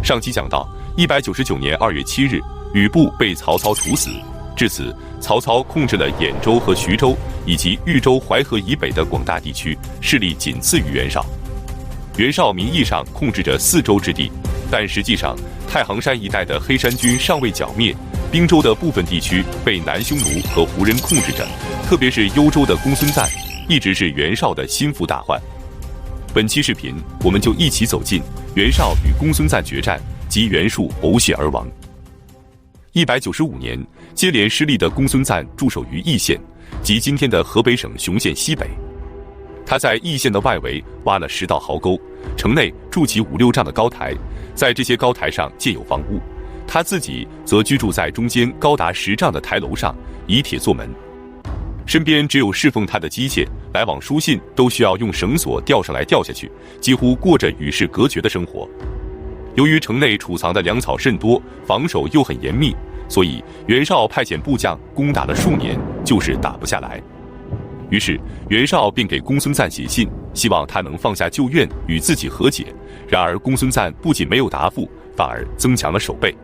上期讲到，199年2月7日，吕布被曹操处死。至此，曹操控制了兖州和徐州以及豫州淮河以北的广大地区，势力仅次于袁绍。袁绍名义上控制着4州之地，但实际上太行山一带的黑山军尚未剿灭，并州的部分地区被南匈奴和胡人控制着，特别是幽州的公孙瓒，一直是袁绍的心腹大患。本期视频，我们就一起走进袁绍与公孙瓒决战及袁术呕血而亡。195年，接连失利的公孙瓒驻守于易县，即今天的河北省雄县西北。他在易县的外围挖了10道壕沟，城内筑起5、6丈的高台，在这些高台上建有房屋，他自己则居住在中间高达10丈的台楼上，以铁做门。身边只有侍奉他的机械，来往书信都需要用绳索吊上来吊下去，几乎过着与世隔绝的生活。由于城内储藏的粮草甚多，防守又很严密，所以袁绍派遣部将攻打了数年，就是打不下来。于是袁绍便给公孙瓒写信，希望他能放下旧怨，与自己和解。然而公孙瓒不仅没有答复，反而增强了守备。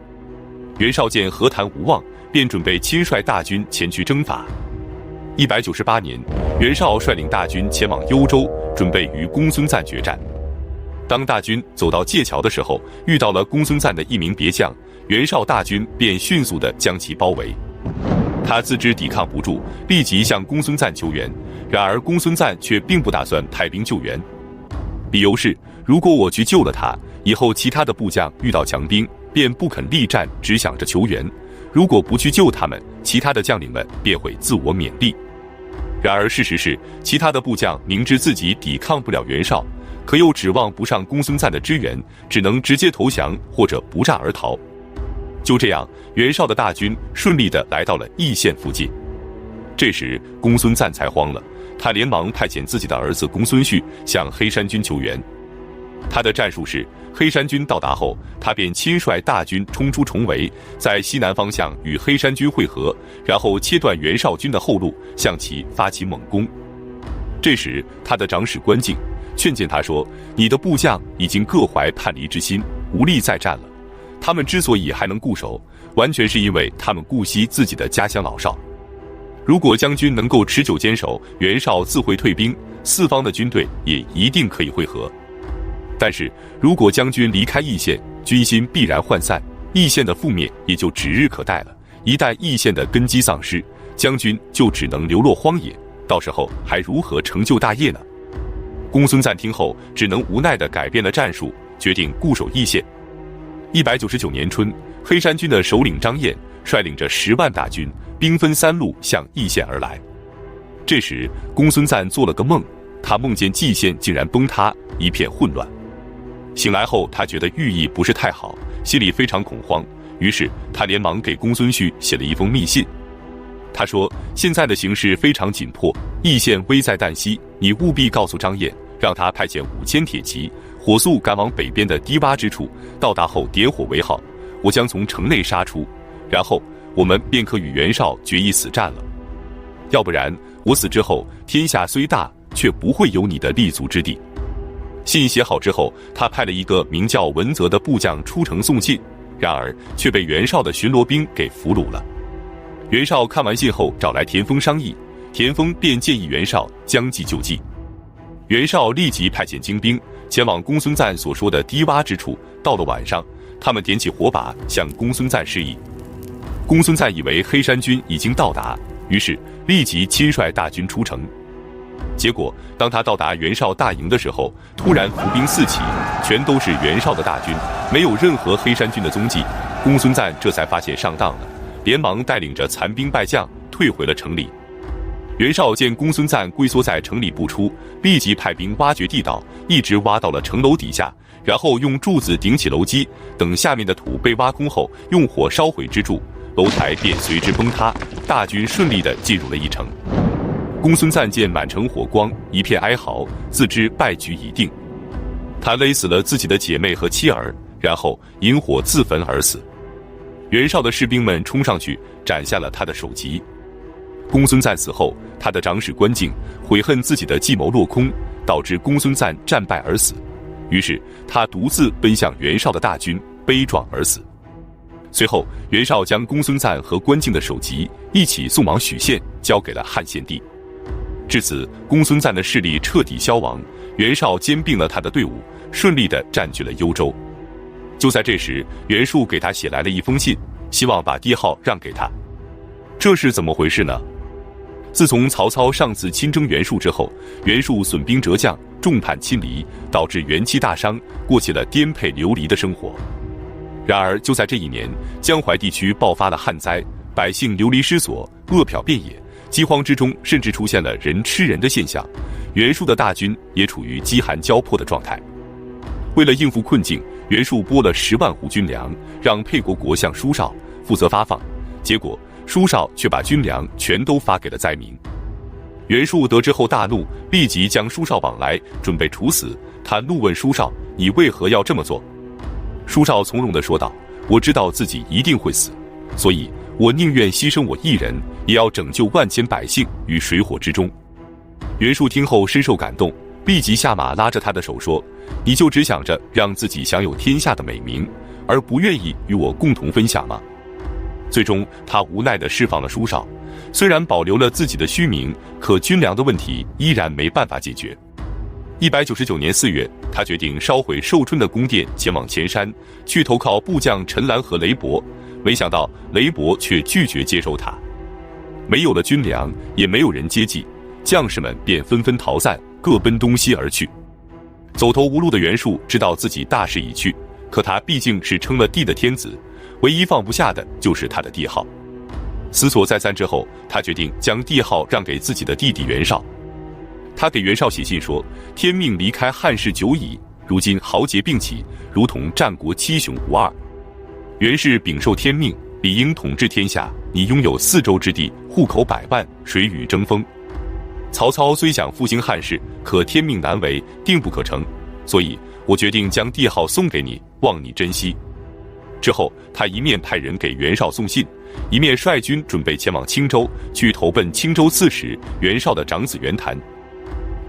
袁绍见和谈无望，便准备亲率大军前去征伐。198年，袁绍率领大军前往幽州，准备与公孙瓒决战。当大军走到界桥的时候，遇到了公孙瓒的一名别将，袁绍大军便迅速地将其包围。他自知抵抗不住，立即向公孙瓒求援，然而公孙瓒却并不打算派兵救援。理由是，如果我去救了他，以后其他的部将遇到强兵，便不肯力战，只想着求援；如果不去救他们，其他的将领们便会自我勉励。然而事实是，其他的部将明知自己抵抗不了袁绍，可又指望不上公孙瓒的支援，只能直接投降或者不战而逃。就这样，袁绍的大军顺利地来到了易县附近。这时公孙瓒才慌了，他连忙派遣自己的儿子公孙旭向黑山军求援。他的战术是，黑山军到达后，他便亲率大军冲出重围，在西南方向与黑山军会合，然后切断袁绍军的后路，向其发起猛攻。这时他的长史关敬劝谏他说，你的部将已经各怀叛离之心，无力再战了。他们之所以还能固守，完全是因为他们顾惜自己的家乡老少。如果将军能够持久坚守，袁绍自会退兵，四方的军队也一定可以会合。但是如果将军离开易县，军心必然涣散，易县的覆灭也就指日可待了。一旦易县的根基丧失，将军就只能流落荒野，到时候还如何成就大业呢？公孙瓒听后，只能无奈地改变了战术，决定固守易县。199年春，黑山军的首领张燕率领着10万大军，兵分3路向易县而来。这时公孙瓒做了个梦，他梦见蓟县竟然崩塌，一片混乱。醒来后，他觉得寓意不是太好，心里非常恐慌，于是他连忙给公孙旭写了一封密信。他说，现在的形势非常紧迫，易县危在旦夕，你务必告诉张燕，让他派遣5000铁骑，火速赶往北边的低洼之处，到达后点火为号，我将从城内杀出，然后我们便可与袁绍决一死战了。要不然我死之后，天下虽大，却不会有你的立足之地。信写好之后，他派了一个名叫文泽的部将出城送信，然而却被袁绍的巡逻兵给俘虏了。袁绍看完信后，找来田丰商议，田丰便建议袁绍将计就计。袁绍立即派遣精兵前往公孙瓒所说的低洼之处，到了晚上，他们点起火把向公孙瓒示意。公孙瓒以为黑山军已经到达，于是立即亲率大军出城。结果当他到达袁绍大营的时候，突然伏兵四起，全都是袁绍的大军，没有任何黑山军的踪迹。公孙瓒这才发现上当了，连忙带领着残兵败将退回了城里。袁绍见公孙瓒龟缩在城里不出，立即派兵挖掘地道，一直挖到了城楼底下，然后用柱子顶起楼基，等下面的土被挖空后，用火烧毁支柱，楼台便随之崩塌，大军顺利地进入了驿城。公孙瓒见满城火光，一片哀嚎，自知败局已定。他勒死了自己的姐妹和妻儿，然后引火自焚而死。袁绍的士兵们冲上去斩下了他的首级。公孙瓒死后，他的长史关敬悔恨自己的计谋落空，导致公孙瓒战败而死。于是他独自奔向袁绍的大军，悲壮而死。随后，袁绍将公孙瓒和关靖的首级一起送往许县，交给了汉献帝。至此，公孙瓒的势力彻底消亡，袁绍兼并了他的队伍，顺利地占据了幽州。就在这时，袁术给他写来了一封信，希望把帝号让给他。这是怎么回事呢？自从曹操上次亲征袁术之后，袁术损兵折将，众叛亲离，导致元气大伤，过起了颠沛流离的生活。然而就在这一年，江淮地区爆发了旱灾，百姓流离失所，饿殍遍野，饥荒之中甚至出现了人吃人的现象，袁术的大军也处于饥寒交迫的状态。为了应付困境，袁术拨了10万斛军粮，让沛国国相舒绍负责发放，结果舒绍却把军粮全都发给了灾民。袁术得知后大怒，立即将舒绍绑来，准备处死。他怒问舒绍：“你为何要这么做？”舒绍从容地说道：“我知道自己一定会死，所以我宁愿牺牲我一人，也要拯救万千百姓于水火之中。”袁术听后深受感动，立即下马拉着他的手说：“你就只想着让自己享有天下的美名，而不愿意与我共同分享吗？”最终他无奈地释放了舒绍，虽然保留了自己的虚名，可军粮的问题依然没办法解决。199年4月，他决定烧毁寿春的宫殿，前往黔山去投靠部将陈兰和雷伯，没想到雷伯却拒绝接收他。没有了军粮，也没有人接济，将士们便纷纷逃散，各奔东西而去。走投无路的袁术知道自己大势已去，可他毕竟是称了帝的天子，唯一放不下的就是他的帝号。思索再三之后，他决定将帝号让给自己的弟弟袁绍。他给袁绍写信说：“天命离开汉室久矣，如今豪杰并起，如同战国七雄无二。袁氏禀受天命，理应统治天下。你拥有4州之地，户口100万，谁与争锋？曹操虽想复兴汉室，可天命难违，定不可成。所以我决定将帝号送给你，望你珍惜。”之后，他一面派人给袁绍送信，一面率军准备前往青州，去投奔青州刺史袁绍的长子袁谭。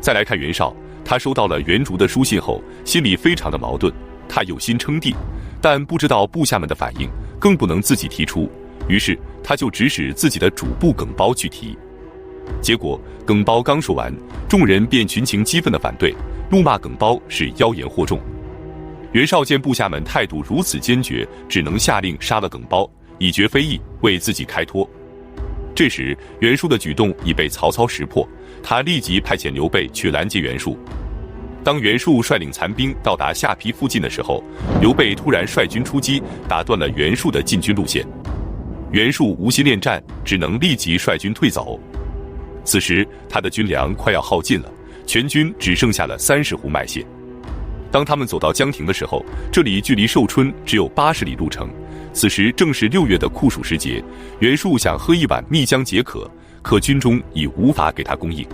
再来看袁绍，他收到了袁烛的书信后，心里非常的矛盾。他有心称帝，但不知道部下们的反应，更不能自己提出，于是他就指使自己的主簿耿包去提。结果耿包刚说完，众人便群情激愤的反对，怒骂耿包是妖言惑众。袁绍见部下们态度如此坚决，只能下令杀了耿包，以绝非议，为自己开脱。这时袁术的举动已被曹操识破，他立即派遣刘备去拦截袁术。当袁术率领残兵到达下邳附近的时候，刘备突然率军出击，打断了袁术的进军路线。袁术无心恋战，只能立即率军退走。此时他的军粮快要耗尽了，全军只剩下了30斛麦线。当他们走到江亭的时候，这里距离寿春只有80里路程。此时正是6月的酷暑时节，袁术想喝一碗蜜浆解渴，可军中已无法给他供应。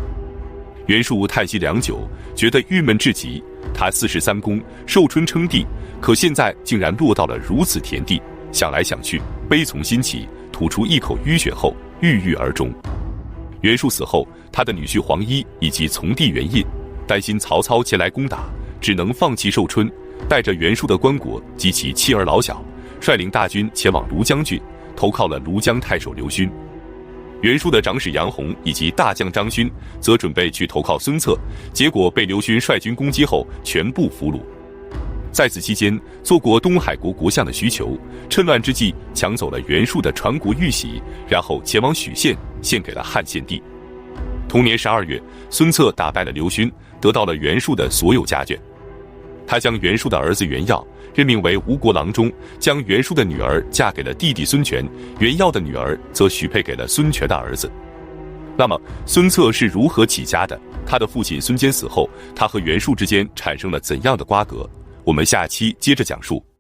袁术叹息良久，觉得郁闷至极。他43公，寿春称帝，可现在竟然落到了如此田地，想来想去，悲从心起，吐出一口淤血后，郁郁而终。袁术死后，他的女婿黄衣以及从弟袁胤担心曹操前来攻打，只能放弃寿春，带着袁术的棺椁及其妻儿老小，率领大军前往庐江郡，投靠了庐江太守刘勋。袁术的长史杨洪以及大将张勋则准备去投靠孙策，结果被刘勋率军攻击后全部俘虏。在此期间，做过东海国国相的徐求趁乱之际抢走了袁术的传国玉玺，然后前往许县献给了汉献帝。同年12月，孙策打败了刘勋，得到了袁术的所有家眷。他将袁术的儿子袁耀任命为吴国郎中，将袁术的女儿嫁给了弟弟孙权，袁耀的女儿则许配给了孙权的儿子。那么孙策是如何起家的？他的父亲孙坚死后，他和袁术之间产生了怎样的瓜葛？我们下期接着讲述。